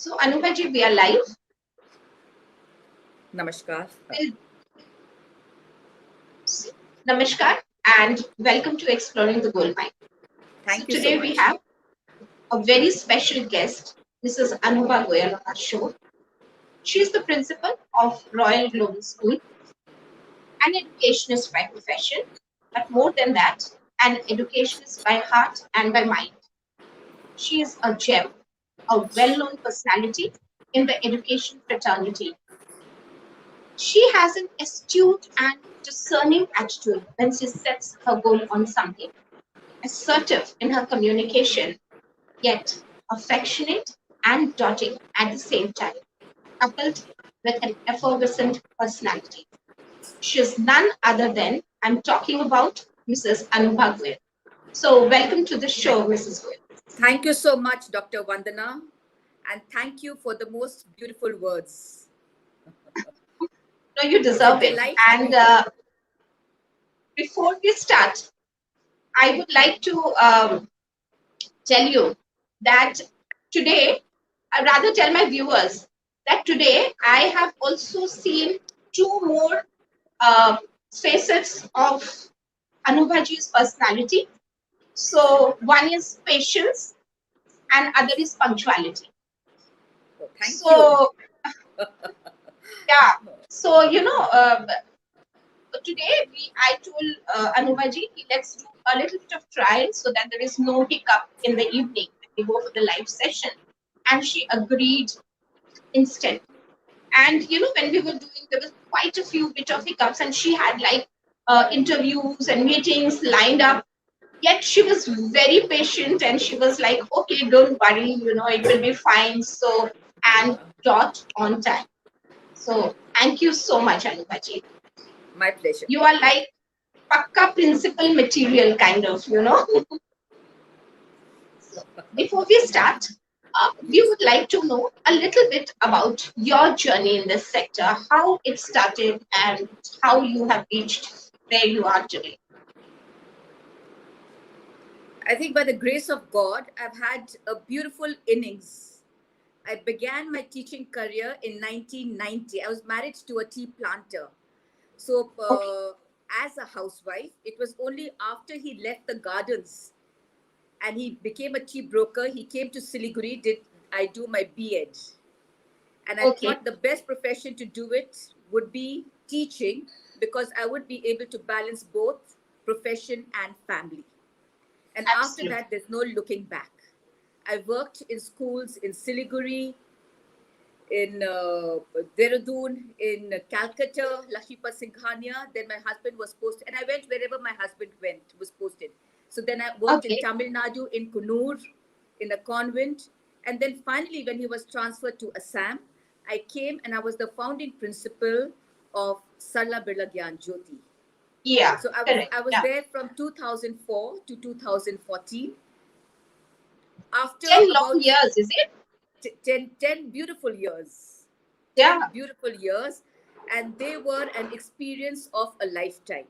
So, Anubha ji, we are live. Namaskar. Namaskar and welcome to Exploring the Gold Mine. Thank you Today so much. we have a very special guest, Mrs. Anubha Goyal on our show. She is the principal of Royal Global School, an educationist by profession, but more than that, an educationist by heart and by mind. She is a gem, a well-known personality in the education fraternity. She has an astute and discerning attitude when she sets her goal on something, assertive in her communication, yet affectionate and doting at the same time, coupled with an effervescent personality. She is none other than, I'm talking about Mrs. Anubha Goyal. So, welcome to the show, Mrs. Goyal. Thank you so much, Dr. Vandana, and thank you for the most beautiful words. No, you deserve it. And before we start, I would like to tell you that today, I rather tell my viewers that today I have also seen two more facets of Anubhaji's personality. So one is patience and other is punctuality. Oh, thank So you. yeah, so today I told Anubhaji, let's do a little bit of trial so that there is no hiccup in the evening when we go for the live session, and she agreed instantly. And when we were doing, there was quite a few bit of hiccups, and she had like interviews and meetings lined up. Yet she was very patient, and she was like, "Okay, don't worry, it will be fine." So and dot on time. So thank you so much, Anubhaji. My pleasure. You are like pakka principal material, kind of. So before we start, we would like to know a little bit about your journey in this sector, how it started, and how you have reached where you are today. I think by the grace of God, I've had a beautiful innings. I began my teaching career in 1990. I was married to a tea planter. So, Okay. as a housewife, it was only after he left the gardens and he became a tea broker. He came to Siliguri, did I do my B.Ed. And I Okay. thought the best profession to do it would be teaching because I would be able to balance both profession and family. And after Absolutely. that, there's no looking back. I worked in schools in Siliguri, in Dehradun, in Calcutta, Lakshmipat Singhania. Then my husband was posted, and I went wherever my husband was posted. So then I worked in Okay. Tamil Nadu, in Kunur, in a convent. And then finally, when he was transferred to Assam, I came and I was the founding principal of Sarla Birla Gyan Jyoti. Yeah. So Correct. I was Yeah. there from 2004 to 2014. After 10 long about years, is it? 10 beautiful years. Yeah. 10 beautiful years, and they were an experience of a lifetime.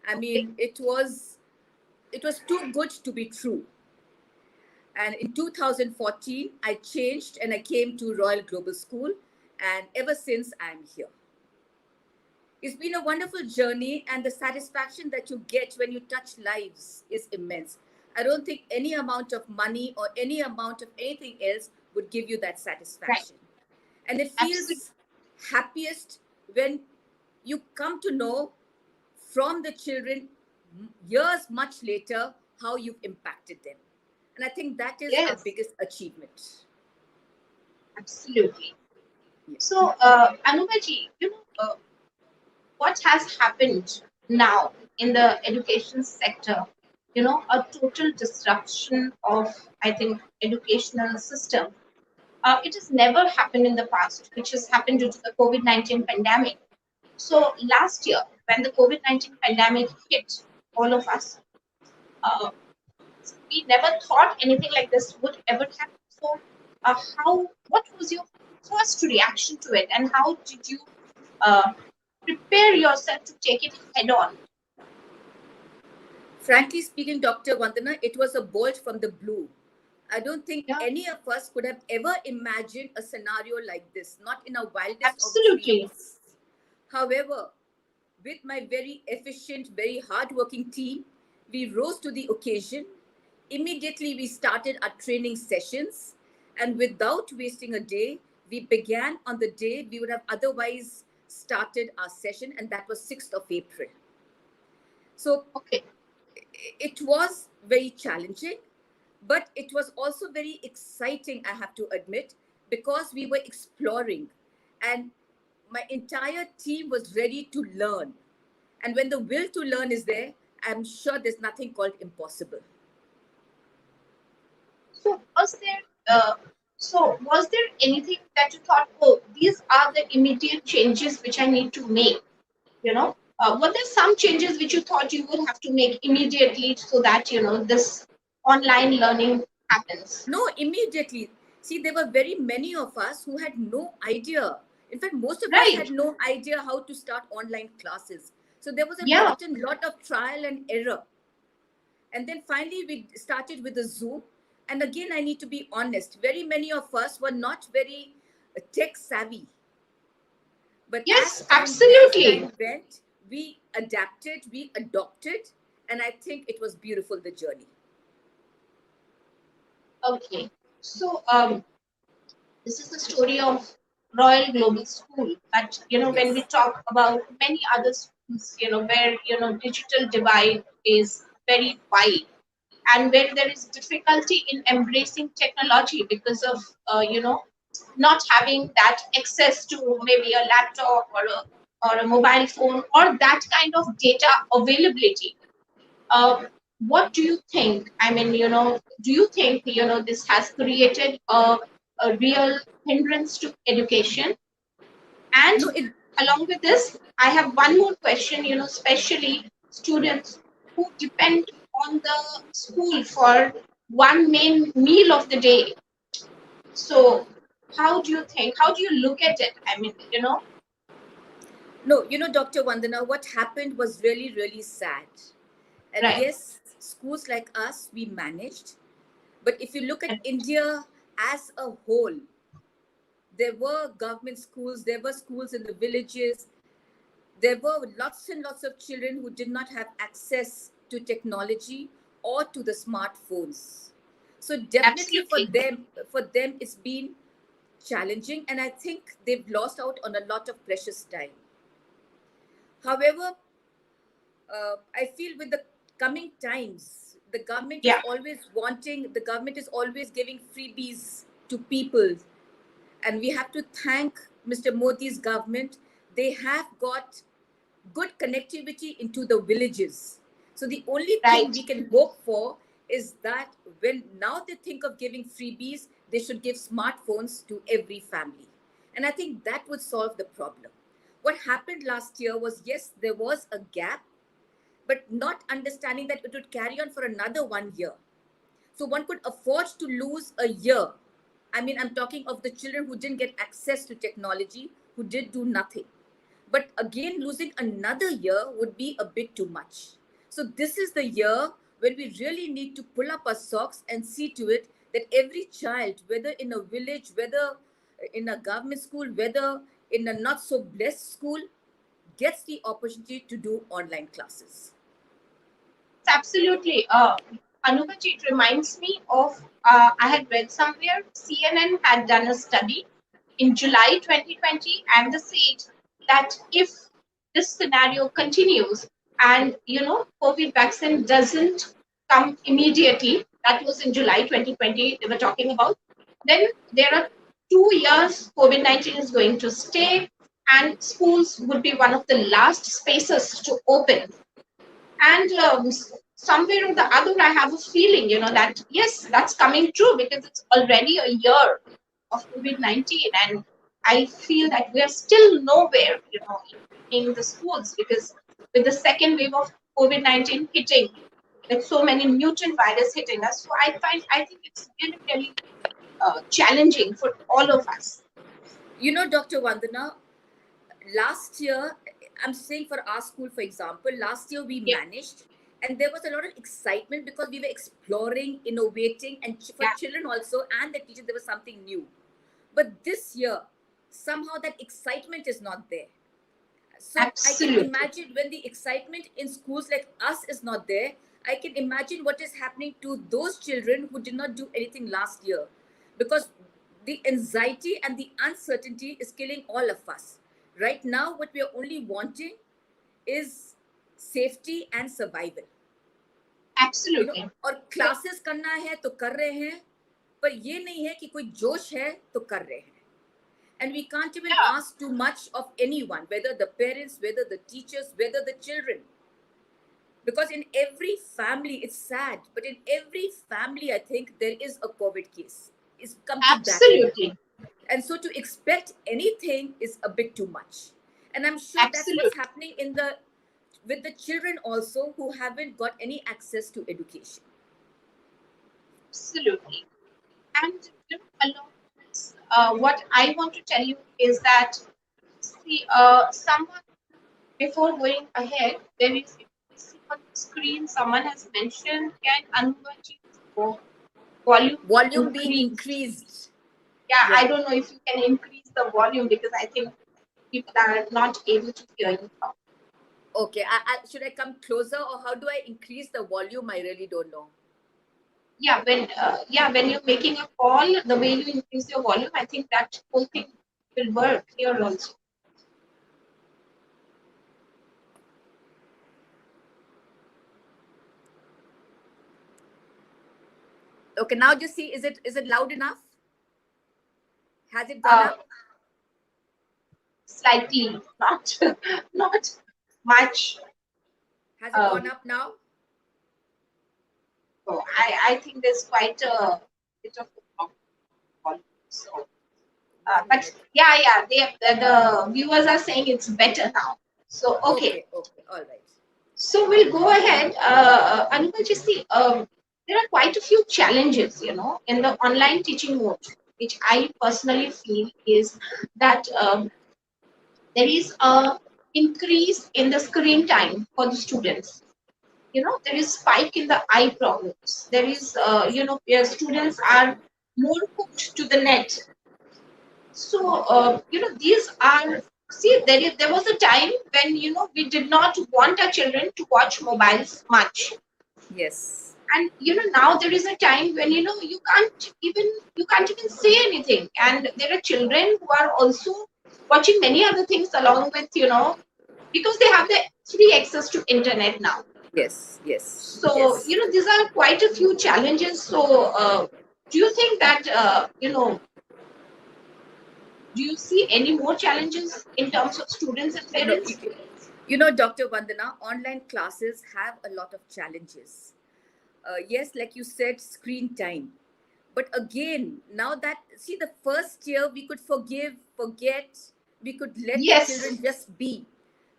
I Okay. mean, it was too good to be true. And in 2014, I changed and I came to Royal Global School, and ever since I'm here. It's been a wonderful journey, and the satisfaction that you get when you touch lives is immense. I don't think any amount of money or any amount of anything else would give you that Right. satisfaction. And it Absolutely. feels happiest when you come to know from the children years much later how you've impacted them. And I think that is our Yes. biggest achievement. Absolutely. Yeah. So, Anubhaji, what has happened now in the education sector, a total disruption of, I think, educational system. It has never happened in the past, which has happened due to the COVID-19 pandemic. So last year, when the COVID-19 pandemic hit all of us, uh, we never thought anything like this would ever happen. So, what was your first reaction to it, and how did you uh, prepare yourself to take it head on? Frankly speaking, Dr. Vandana, it was a bolt from the blue. I don't think Yeah, any of us could have ever imagined a scenario like this, not in our wildest of absolutely. dreams. However, with my very efficient, very hardworking team, we rose to the occasion. Immediately, we started our training sessions, and without wasting a day, we began on the day we would have otherwise started our session, and that was 6th of April. So Okay. it was very challenging, but it was also very exciting, I have to admit, because we were exploring and my entire team was ready to learn. And when the will to learn is there, I'm sure there's nothing called impossible. So was there anything that you thought, oh, these are the immediate changes which I need to make? Were there some changes which you thought you would have to make immediately so that this online learning happens? No, immediately. See, there were very many of us who had no idea. In fact, most of us Right. had no idea how to start online classes. So there was a Yeah. lot of trial and error. And then finally, we started with the Zoom. And again, I need to be honest, very many of us were not very tech savvy. But Yes, as absolutely. time went, we adapted, we adopted, and I think it was beautiful, the journey. Okay. So this is the story of Royal Global School. But when we Yes. talk about many other schools, where digital divide is very wide, and where there is difficulty in embracing technology because of not having that access to maybe a laptop or a mobile phone or that kind of data availability. uh, what do you think? I mean, do you think this has created a real hindrance to education? And No, it along with this, I have one more question, especially students who depend on the school for one main meal of the day. So, how do you look at it? I mean, no, Dr. Vandana, what happened was really, really sad. And right. yes, schools like us, we managed. But if you look at India as a whole, there were government schools, there were schools in the villages, there were lots and lots of children who did not have access to technology or to the smartphones. So definitely Absolutely. for them it's been challenging, and I think they've lost out on a lot of precious time. However, I feel with the coming times, Yeah. the government is always giving freebies to people. And we have to thank Mr. Modi's government. They have got good connectivity into the villages. So the only thing Right. we can hope for is that when now they think of giving freebies, they should give smartphones to every family. And I think that would solve the problem. What happened last year was, yes, there was a gap, but not understanding that it would carry on for another 1 year. So one could afford to lose a year. I mean, I'm talking of the children who didn't get access to technology, who did do nothing. But again, losing another year would be a bit too much. So this is the year when we really need to pull up our socks and see to it that every child, whether in a village, whether in a government school, whether in a not so blessed school, gets the opportunity to do online classes. Absolutely. Anubhaji, it reminds me of I had read somewhere CNN had done a study in July 2020, and they said that if this scenario continues and COVID vaccine doesn't come immediately, that was in July 2020 they were talking about, then there are 2 years COVID-19 is going to stay, and schools would be one of the last spaces to open. And somewhere or the other, I have a feeling, that yes, that's coming true because it's already a year of COVID-19, and I feel that we are still nowhere, in the schools because with the second wave of COVID-19 hitting, with so many mutant virus hitting us, so I think it's really, really challenging for all of us. Dr. Vandana, last year, I'm saying for our school, for example, last year we Yeah. managed, And there was a lot of excitement because we were exploring, innovating, and for Yeah, children also and the teachers, there was something new. But this year, somehow that excitement is not there. So I can absolutely. imagine when the excitement in schools like us is not there, I can imagine what is happening to those children who did not do anything last year. Because the anxiety and the uncertainty is killing all of us. Right now, what we are only wanting is safety and survival. Absolutely. और classes करना है तो कर रहे हैं, पर ये नहीं है कि कोई जोश है तो कर रहे हैं. And we can't even Yeah, ask too much of anyone, whether the parents, whether the teachers, whether the children. Because in every family, it's sad, but in every family, I think there is a COVID case. It's come to that level. absolutely. And so to expect anything is a bit too much. And I'm sure that's what's Absolutely. happening in the with the children also who haven't got any access to education. Absolutely. And along with this, what I want to tell you is that, see, someone, before going ahead, there is, if you see on the screen, someone has mentioned, can Anubaji's volume be Volume being increased? increased. Yeah, I Yeah. don't know if you can increase the volume because I think people are not able to hear you properly. Okay. Should I come closer or how do I increase the volume? I really don't know. When you're making a call, the way you increase your volume, I think that whole thing will work here also. Okay. Now just see, is it loud enough? Has it gone Uh, up? Slightly, not not much. Has it gone Um, up now? so I think there's quite a bit of a problem with volume. So, One but minute. yeah, the viewers are saying it's better now. So okay, Okay. Okay. All right. so we'll go ahead. Anubha, just see, there are quite a few challenges, in the online teaching mode, which I personally feel is that there is a increase in the screen time for the students. There is spike in the eye problems. There is, students are more hooked to the net. So, these are, see, there was a time when, we did not want our children to watch mobiles much. Yes. And, now there is a time when, you can't even say anything. And there are children who are also watching many other things along with, because they have the free access to internet now. Yes. Yes. So, Yes. these are quite a few challenges. So, do you think that, do you see any more challenges in terms of students and You know, parents? Dr. Vandana, online classes have a lot of challenges. Yes, like you said, screen time. But again, now that, see, the first year we could forgive, forget, we could let the Yes, children just be.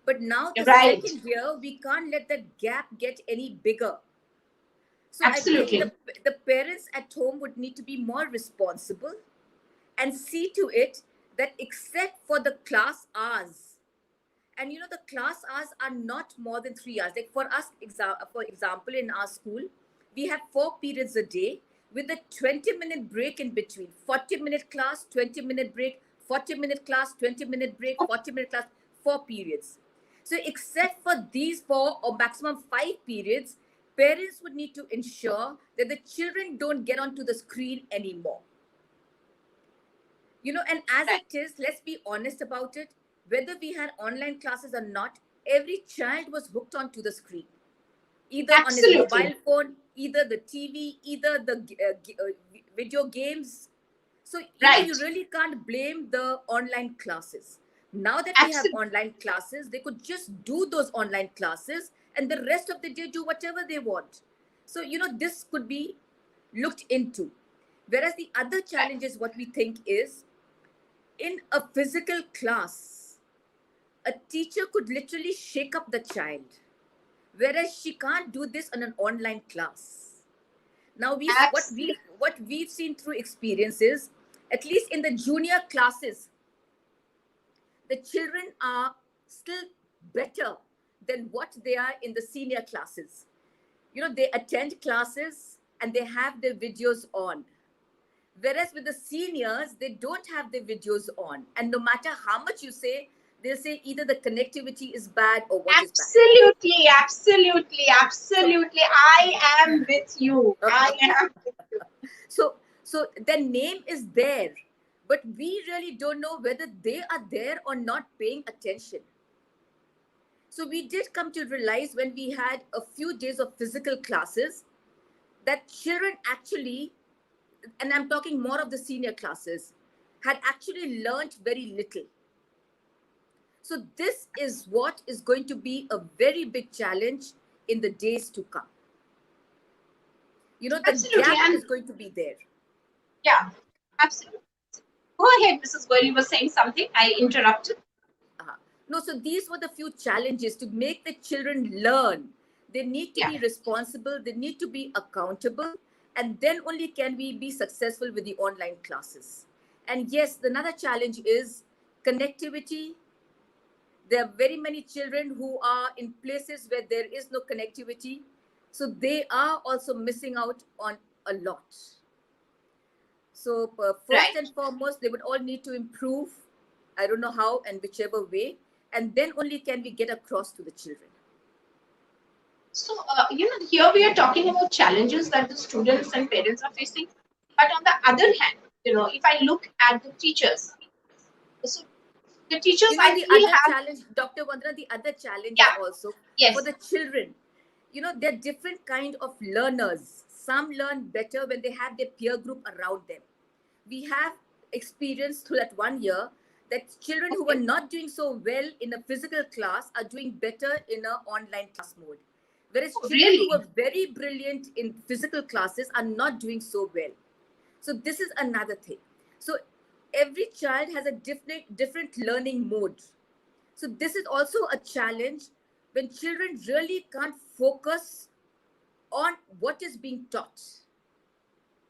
But now the right. second year, we can't let that gap get any bigger. So I think Absolutely. the parents at home would need to be more responsible and see to it that except for the class hours, and the class hours are not more than 3 hours. Like for us, for example, in our school, we have 4 periods a day with a 20-minute break in between. 40-minute class, 20-minute break, 40-minute class, 20-minute break, 40-minute class, 4 periods. So except for these 4 or maximum 5 periods, parents would need to ensure that the children don't get onto the screen anymore. And as Right. it is, let's be honest about it, whether we had online classes or not, every child was hooked onto the screen, either on his Absolutely. mobile phone, either the TV, either the video games. So, Right. you really can't blame the online classes. Now that we have Absolutely. online classes, they could just do those online classes and the rest of the day do whatever they want. So, this could be looked into. Whereas the other Right. challenge is what we think is in a physical class, a teacher could literally shake up the child, whereas she can't do this on an online class. Now, Absolutely. what we've seen through experiences, at least in the junior classes, the children are still better than what they are in the senior classes. They attend classes and they have their videos on. Whereas with the seniors, they don't have their videos on. And no matter how much you say, they'll say either the connectivity is bad or what is bad. Absolutely, absolutely, So, absolutely. I am with you. I am with you. so the name is there, but we really don't know whether they are there or not paying attention. So we did come to realize when we had a few days of physical classes that children actually, and I'm talking more of the senior classes, had actually learned very little. So this is what is going to be a very big challenge in the days to come. The Absolutely. gap And is going to be there. yeah, absolutely. Go ahead, Mrs. Goyal. You were saying something. I interrupted. Uh, no, so these were the few challenges to make the children learn. They need to Yeah, be responsible, they need to be accountable, and then only can we be successful with the online classes. And yes, another challenge is connectivity. There are very many children who are in places where there is no connectivity. So they are also missing out on a lot. So first right. and foremost, they would all need to improve. I don't know how and whichever way. And then only can we get across to the children. So, here we are talking about challenges that the students and parents are facing. But on the other hand, if I look at the teachers, so the teachers I The feel other have, challenge, Dr. Vandana, the other challenge is yeah, also for yes, the children. They're different kind of learners. Some learn better when they have their peer group around them. We have experienced through that 1 year that children who were okay, not doing so well in a physical class are doing better in an online class mode. Whereas oh, children who really, were very brilliant in physical classes are not doing so well. So this is another thing. So every child has a different learning mode. So this is also a challenge when children really can't focus on what is being taught.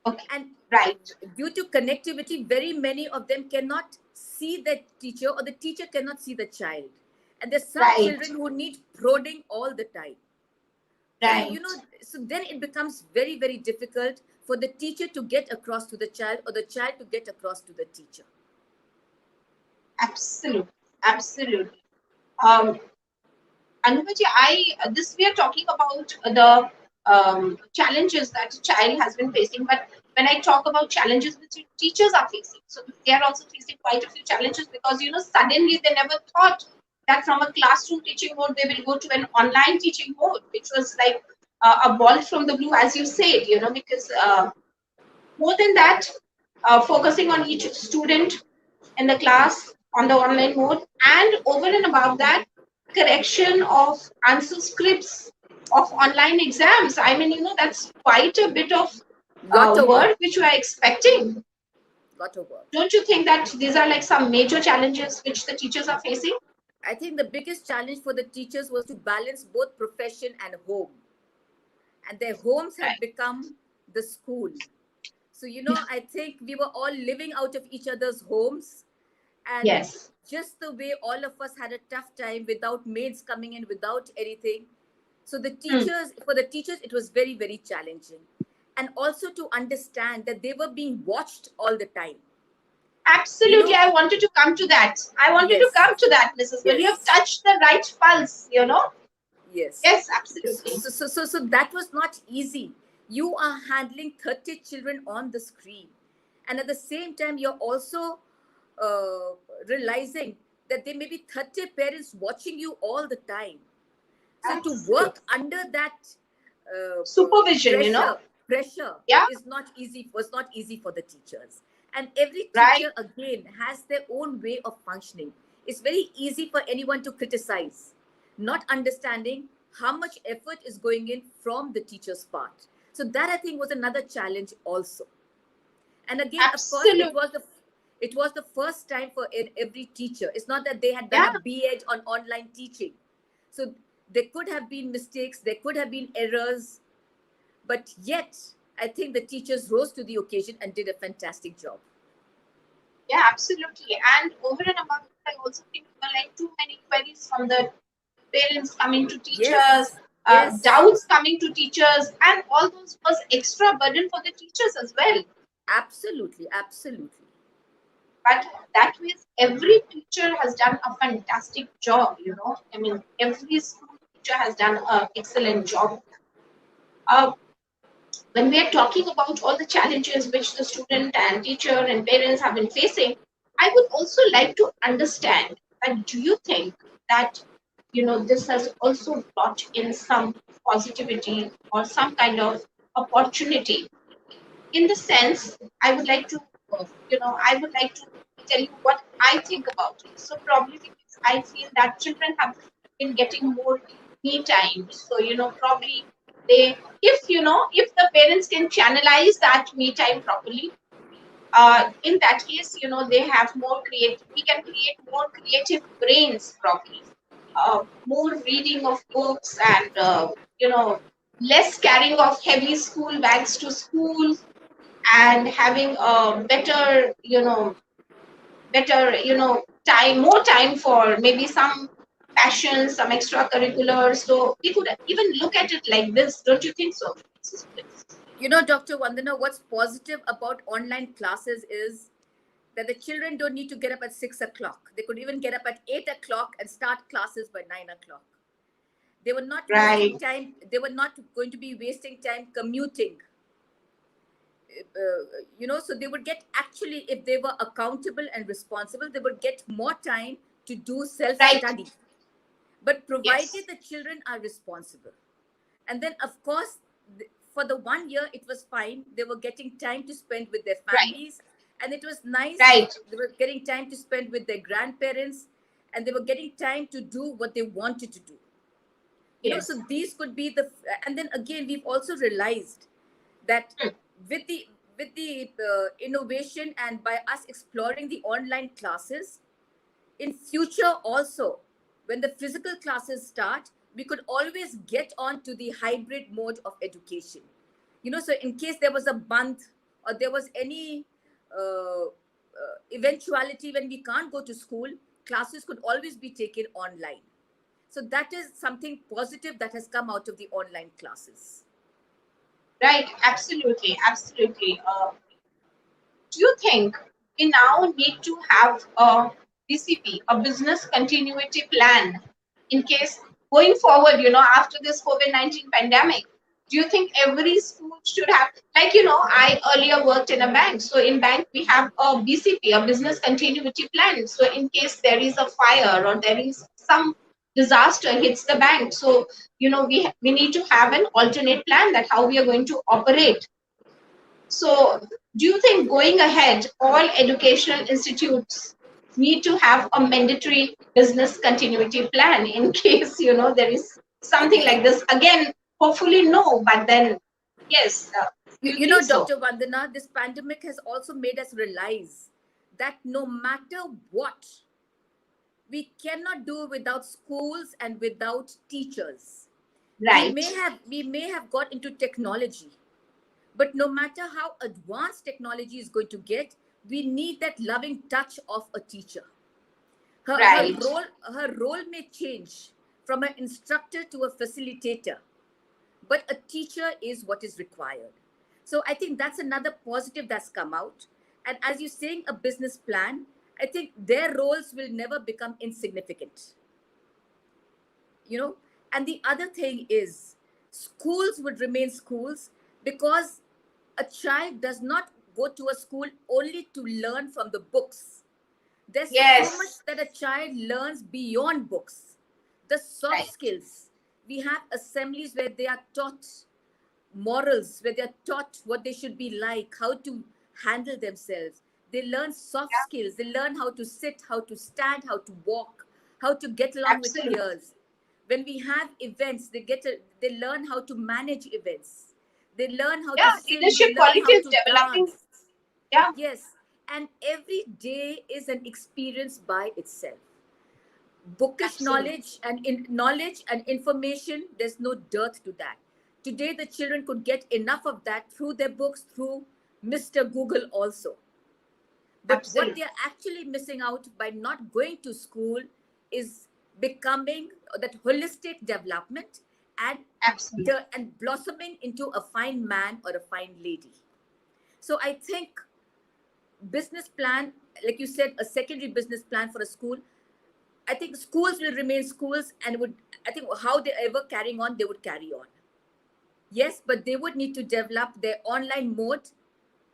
okay, And right, due to connectivity, very many of them cannot see the teacher or the teacher cannot see the child. And there's some right, children who need prodding all the time. So, right. so then it becomes very, very difficult for the teacher to get across to the child or the child to get across to the teacher. Absolutely, absolutely. Um, Anubhaji, this we are talking about the challenges that a child has been facing. But when I talk about challenges which teachers are facing, so they are also facing quite a few challenges because suddenly they never thought that from a classroom teaching mode they will go to an online teaching mode, which was like a ball from the blue, as you said. Because more than that, focusing on each student in the class on the online mode, and over and above that, correction of answer scripts of online exams. I mean, that's quite a bit of Lot of work. work which we are expecting. Lot of work. Don't you think that these are like some major challenges which the teachers are facing? I think the biggest challenge for the teachers was to balance both profession and home. And their homes had Right. become the school. So, I think we were all living out of each other's homes. And Yes. just the way all of us had a tough time without maids coming in, without anything. So Hmm. for the teachers, it was very, very challenging. And also to understand that they were being watched all the time. You Absolutely. know, I wanted to come to that. I wanted to yes, come to that, Mrs. Well, you have yes, touched the right pulse. yes. Yes, absolutely. So that was not easy. You are handling 30 children on the screen. And at the same time, you're also uh, realizing that there may be 30 parents watching you all the time. So to Absolutely. work under that Supervision. pressure Yeah, was not easy for the teachers. And every right. teacher again has their own way of functioning. It's very easy for anyone to criticize, not understanding how much effort is going in from the teacher's part. So that I think was another challenge also. And again, of course, Absolutely. it was the first time for every teacher. It's not that they had done Yeah, a B.Ed on online teaching. So there could have been mistakes, there could have been errors, but yet I think the teachers rose to the occasion and did a fantastic job. yeah, absolutely. And over and above that, I also think there were like too many queries from the parents coming to Yes, teachers. Yes, doubts coming to teachers, and all those was extra burden for the teachers as well. absolutely, absolutely. But that means every teacher has done a fantastic job, I mean, every school teacher has done an excellent job. uh, when we are talking about all the challenges which the student and teacher and parents have been facing, I would also like to understand that do you think that this has also brought in some positivity or some kind of opportunity? In the sense, I would like to, I would like to tell you what I think about it. So probably because I feel that children have been getting more me time. So, probably if the parents can channelize that me time properly, in that case, they have more we can create more creative brains probably. More reading of books and, less carrying of heavy school bags to school, and having a better, time, more time for maybe some passion, some extracurriculars. So we could even look at it like this. Don't you think so? Dr. Vandana, what's positive about online classes is that the children don't need to get up at 6 o'clock. They could even get up at 8 o'clock and start classes by 9 o'clock. They were not wasting Right, time. They were not going to be wasting time commuting. So they would get, actually, if they were accountable and responsible, they would get more time to do self right, study. But yes, provided the children are responsible. And then, of course, for the 1 year, it was fine. They were getting time to spend with their right, families. And it was nice. right, They were getting time to spend with their grandparents. And they were getting time to do what they wanted to do. yes, So these could be and then again, we've also realized that hmm, with the innovation, and by us exploring the online classes, in future also, when the physical classes start, we could always get on to the hybrid mode of education. So in case there was a month, or there was any eventuality when we can't go to school, classes could always be taken online. So that is something positive that has come out of the online classes. right, absolutely, absolutely. Do you think we now need to have a BCP, a business continuity plan, in case going forward, after this COVID-19 pandemic? Do you think every school should have, like, I earlier worked in a bank. So in bank, we have a BCP, a business continuity plan. So in case there is a fire or there is some disaster hits the bank, so, we need to have an alternate plan that how we are going to operate. So, do you think going ahead, all educational institutes need to have a mandatory business continuity plan in case, there is something like this? Again, hopefully no, but then, yes, do you think so? Dr. Vandana, this pandemic has also made us realize that no matter what, we cannot do without schools and without teachers. Right, We may have got into technology, but no matter how advanced technology is going to get, we need that loving touch of a teacher. right, Her role may change from an instructor to a facilitator, but a teacher is what is required. So I think that's another positive that's come out. And as you're saying, a business plan, I think their roles will never become insignificant. you know and the other thing is, schools would remain schools, because a child does not go to a school only to learn from the books. There's so much yes, that a child learns beyond books. The soft right, skills. We have assemblies where they are taught morals, where they're taught what they should be like, how to handle themselves. They learn soft yeah, skills. They learn how to sit, how to stand, how to walk, how to get along with absolutely, peers. When we have events, they learn how to manage events. They learn how to yeah, sing. They leadership learn how qualities to developing, dance. yeah, Yes, and every day is an experience by itself. Bookish absolutely, knowledge and information, there's no dearth to that. Today the children could get enough of that through their books, through Mr. Google also. But what absolutely, they're actually missing out by not going to school is becoming that holistic development and Absolutely. and blossoming into a fine man or a fine lady. So I think business plan, like you said, a secondary business plan for a school. I think schools will remain schools, and would, I think, how they ever carrying on, they would carry on. Yes, but they would need to develop their online mode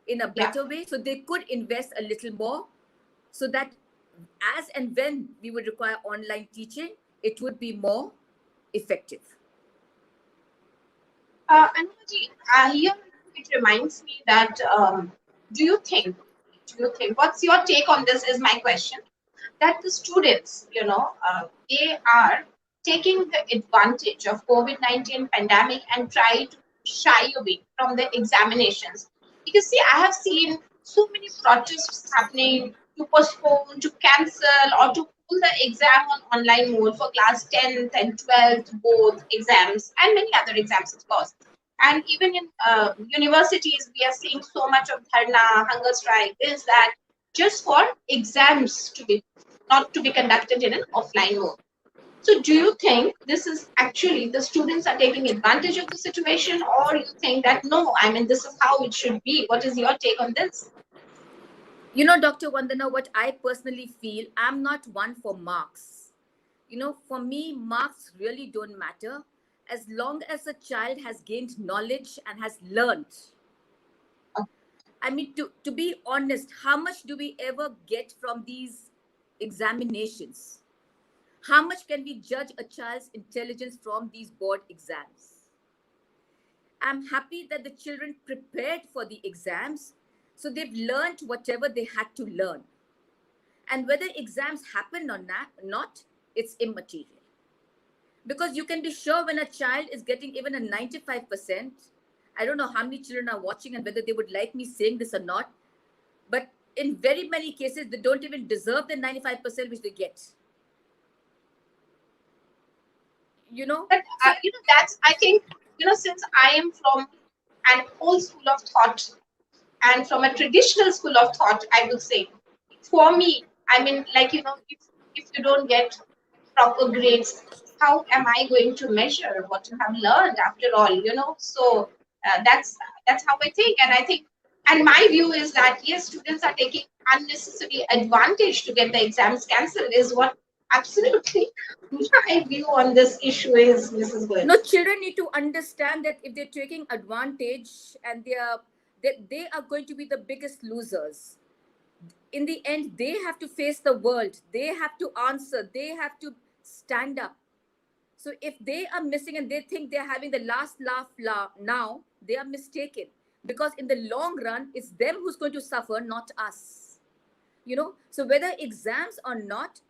in a Yeah. better way, so they could invest a little more, so that as and when we would require online teaching, it would be more effective. Anuji, here it reminds me that do you think, what's your take on this? Is my question that the students, they are taking the advantage of COVID-19 pandemic and try to shy away from the examinations. Because see, I have seen so many protests happening to postpone, to cancel, or to pull the exam on online mode for class 10th and 12th, both exams, and many other exams, of course. And even in universities, we are seeing so much of dharna, hunger strike, this, that, just for exams to be not to be conducted in an offline mode. So, do you think this is actually the students are taking advantage of the situation, or you think that no, I mean, this is how it should be? What is your take on this? You know, Dr. Vandana, what I personally feel, I'm not one for marks. You know, for me, marks really don't matter as long as a child has gained knowledge and has learned. I mean, to be honest, how much do we ever get from these examinations? How much can we judge a child's intelligence from these board exams? I'm happy that the children prepared for the exams, so they've learned whatever they had to learn. And whether exams happen or not, it's immaterial. Because you can be sure when a child is getting even a 95%, I don't know how many children are watching and whether they would like me saying this or not, but in very many cases, they don't even deserve the 95% which they get. You know? But So, that's, I think, since I am from an old school of thought and from a traditional school of thought, I would say, for me, I mean, like, if you don't get proper grades, how am I going to measure what you have learned after all? So that's how I think. And I think, and my view is that yes, students are taking unnecessary advantage to get the exams cancelled, is what absolutely my view on this issue is, Mrs. Goyal. no, children need to understand that if they're taking advantage and they are going to be the biggest losers. In the end, they have to face the world. They have to answer. They have to stand up. So if they are missing and they think they're having the last laugh now, they are mistaken. Because in the long run, it's them who's going to suffer, not us. You know, so whether exams or not,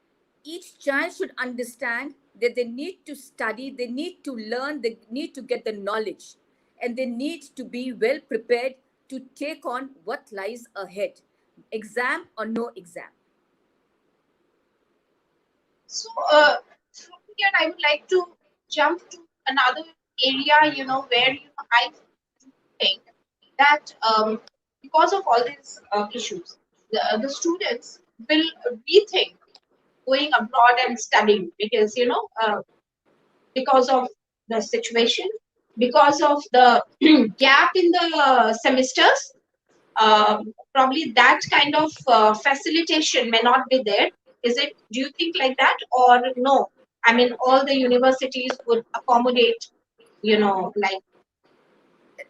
each child should understand that they need to study, they need to learn, they need to get the knowledge, and they need to be well prepared to take on what lies ahead, exam or no exam. So, from here, I would like to jump to another area, where I think that because of all these issues, the students will rethink going abroad and studying because because of the situation, because of the gap in the semesters. Probably that kind of facilitation may not be there. Is it? Do you think like that, or no? I mean, all the universities would accommodate, like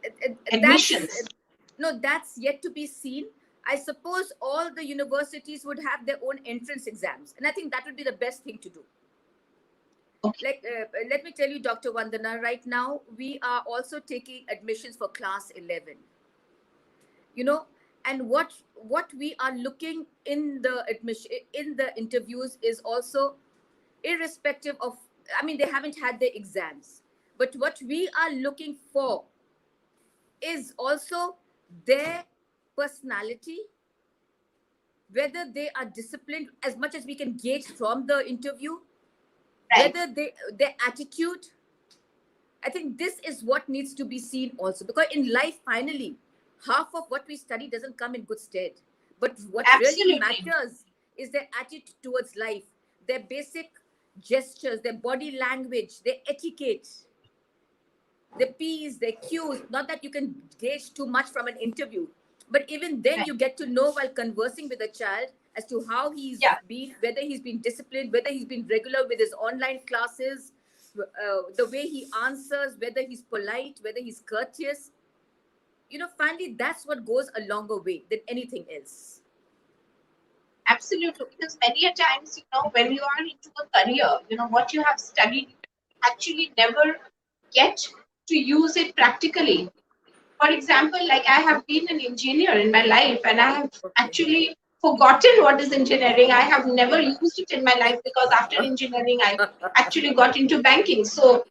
That's admissions. no, that's yet to be seen. I suppose all the universities would have their own entrance exams, and I think that would be the best thing to do. Okay. Like, let me tell you, Dr. Vandana, right now we are also taking admissions for class 11. You know, and what we are looking in the admission in the interviews is also irrespective of. I mean, they haven't had their exams, but what we are looking for is also their personality, whether they are disciplined as much as we can gauge from the interview, Right. whether their attitude. I think this is what needs to be seen also, because in life, finally, half of what we study doesn't come in good stead. But what really Absolutely. matters is their attitude towards life, their basic gestures, their body language, their etiquette. the P's, the Q's. Not that you can gauge too much from an interview, but even then Right. you get to know while conversing with a child as to how he's Yeah, been, whether he's been disciplined, whether he's been regular with his online classes, the way he answers, whether he's polite, whether he's courteous. Finally, that's what goes a longer way than anything else. absolutely. Because many a times, when you are into a career, what you have studied, you actually never get to use it practically. For example, like I have been an engineer in my life and I have Okay. actually forgotten what is engineering. I have never used it in my life because after engineering, I actually got into banking. So,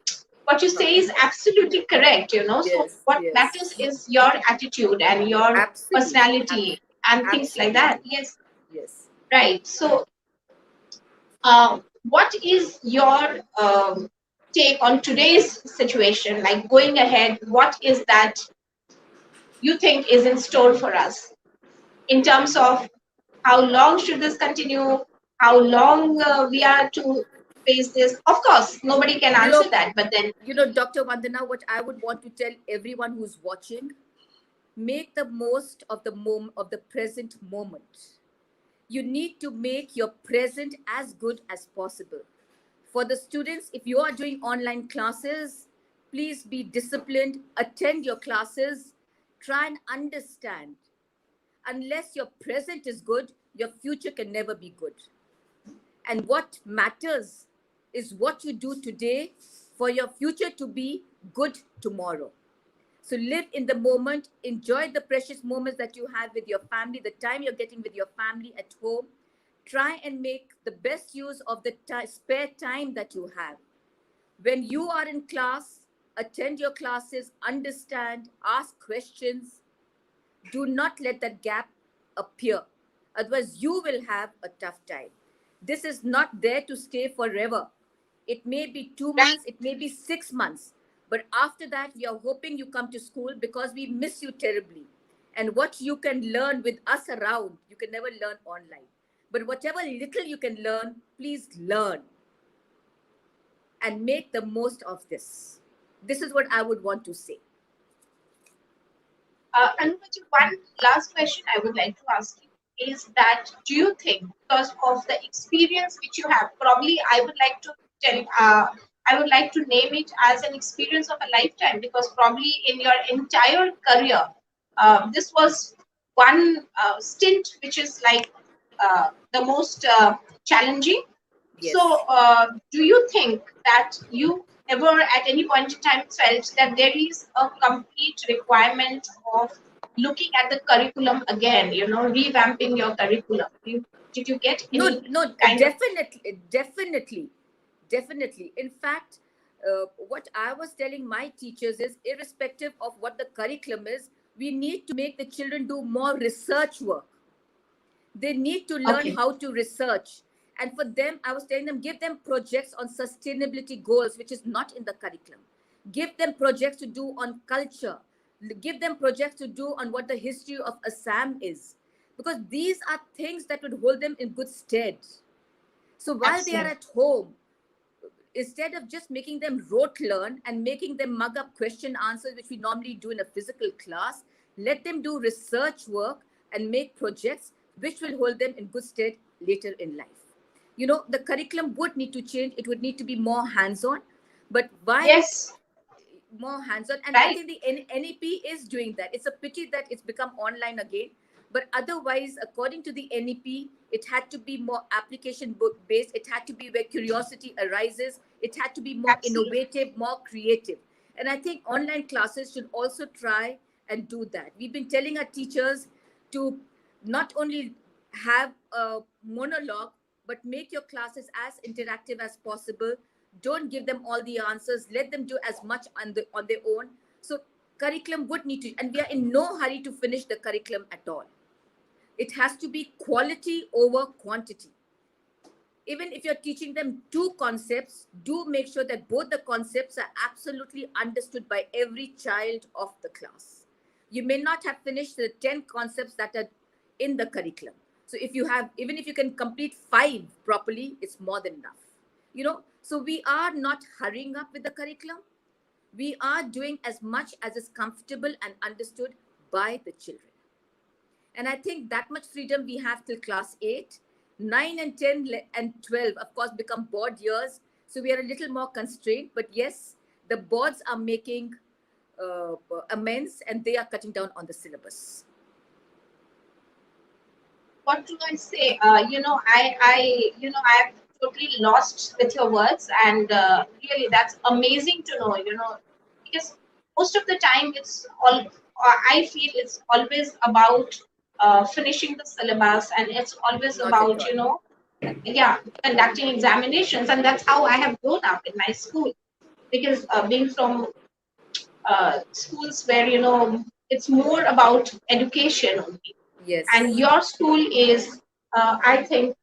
what you say is absolutely correct. So, Yes, what matters yes. is your attitude and your Absolutely. personality and things like Absolutely. that. Yes, Yes. right. So, what is your take on today's situation? Like going ahead, what is that you think is in store for us in terms of how long should this continue? How long we are to face this? Of course, nobody can You answer know, that, but then Dr. Vandana, what I would want to tell everyone who's watching, make the most of of the present moment. You need to make your present as good as possible. For the students, if you are doing online classes, please be disciplined, attend your classes, try and understand. Unless your present is good, your future can never be good. And what matters is what you do today for your future to be good tomorrow. So live in the moment, enjoy the precious moments that you have with your family, the time you're getting with your family at home. Try and make the best use of the spare time that you have. When you are in class, attend your classes, understand, ask questions. Do not let that gap appear. Otherwise, you will have a tough time. This is not there to stay forever. It may be two right, months, it may be 6 months. But after that, we are hoping you come to school because we miss you terribly. And what you can learn with us around, you can never learn online. But whatever little you can learn, please learn and make the most of this. This is what I would want to say. Anupaji, one last question I would like to ask you is that do you think, because of the experience which you have, probably I would like to name it as an experience of a lifetime, because probably in your entire career, this was one stint which is like the most challenging. So, Yes. do you think that you ever at any point in time felt that there is a complete requirement of looking at the curriculum again, revamping your curriculum? Did you get No, any no, kind of. definitely. In fact, what I was telling my teachers is, irrespective of what the curriculum is, we need to make the children do more research work. They need to learn Okay, how to research. And for them, I was telling them, give them projects on sustainability goals, which is not in the curriculum. Give them projects to do on culture. Give them projects to do on what the history of Assam is. Because these are things that would hold them in good stead. So while they are absolutely. at home, instead of just making them rote learn and making them mug up question answers, which we normally do in a physical class, let them do research work and make projects which will hold them in good stead later in life. The curriculum would need to change. It would need to be more hands-on. But while Yes, more hands-on, and I right. think the NEP is doing that. It's a pity that it's become online again, but otherwise, according to the NEP, it had to be more application book based. It had to be where curiosity arises. It had to be more Absolutely. innovative, more creative. And I think online classes should also try and do that. We've been telling our teachers to not only have a monologue, but make your classes as interactive as possible. Don't give them all the answers. Let them do as much on their own. So curriculum would need to, and we are in no hurry to finish the curriculum at all. It has to be quality over quantity. Even if you're teaching them two concepts, do make sure that both the concepts are absolutely understood by every child of the class. You may not have finished the 10 concepts that are in the curriculum. So if you have, even if you can complete 5 properly, it's more than enough. So we are not hurrying up with the curriculum. We are doing as much as is comfortable and understood by the children. And I think that much freedom we have till class 8. 9 and 10 and 12, of course, become board years. So we are a little more constrained. But yes, the boards are making amends and they are cutting down on the syllabus. What do I say? I've totally lost with your words, and really, that's amazing to know. Because most of the time, I feel it's always about finishing the syllabus, and it's always Not at about, all. yeah, conducting examinations, and that's how I have grown up in my school. Because being from schools where it's more about education only, and Yes. your school is, I think,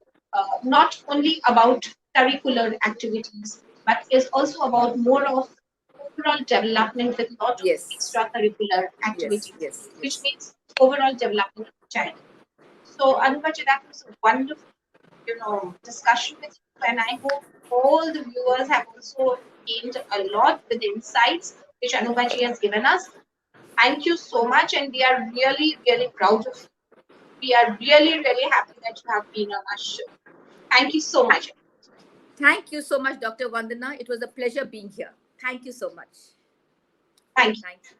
not only about curricular activities, but is also about more of overall development with lot of Yes. extracurricular Yes. activities, Yes. which Yes. means overall development of the child. So Anubaji, that was a wonderful discussion with you, and I hope all the viewers have also gained a lot with the insights which Anubaji has given us. Thank you so much, and we are really, really proud of you. We are really, really happy that you have been on our show. Thank you so much. Thank you so much, Dr. Vandana. It was a pleasure being here. Thank you so much. Thank you. Thank you.